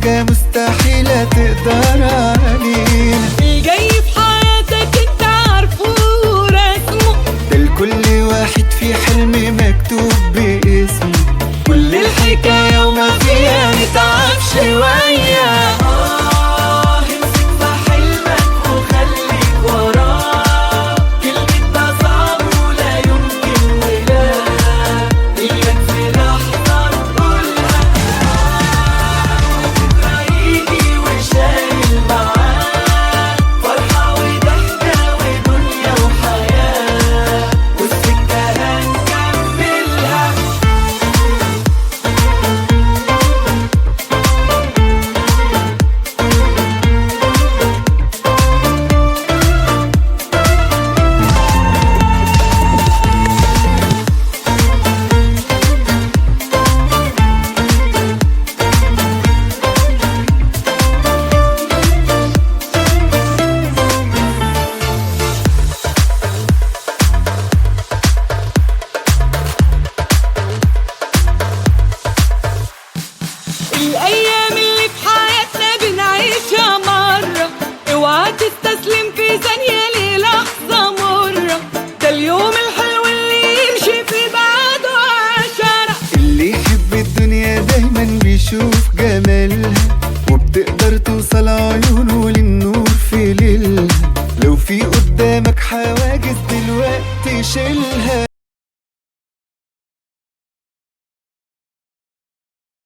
حاجة مستحيلة تقدر علينا. الجاي في حياتك انت عارفه ورسمه، ده لكل واحد في حلم مكتوب باسمه. كل الحكاية وما فيها نتعب شوية. امسك في حلمك وخليك وراه، كلمة ده صعب ولا يمكن ولا إياك في لحظة تقولها بكرة يجي وشايل معاه فرحة وضحكة ودنيا وحياة، والسكة هنكملها. الأيام اللي في حياتنا بنعيشها مرة، اوعى تستسلم في ثانية للحظة مرة، ده اليوم الحلو اللي يمشي في بعده عشرة. اللي يحب الدنيا دايما بيشوف جمالها، وبتقدر توصل عيونه للنور في ليلها. لو في قدامك حواجز دلوقتي شيلها.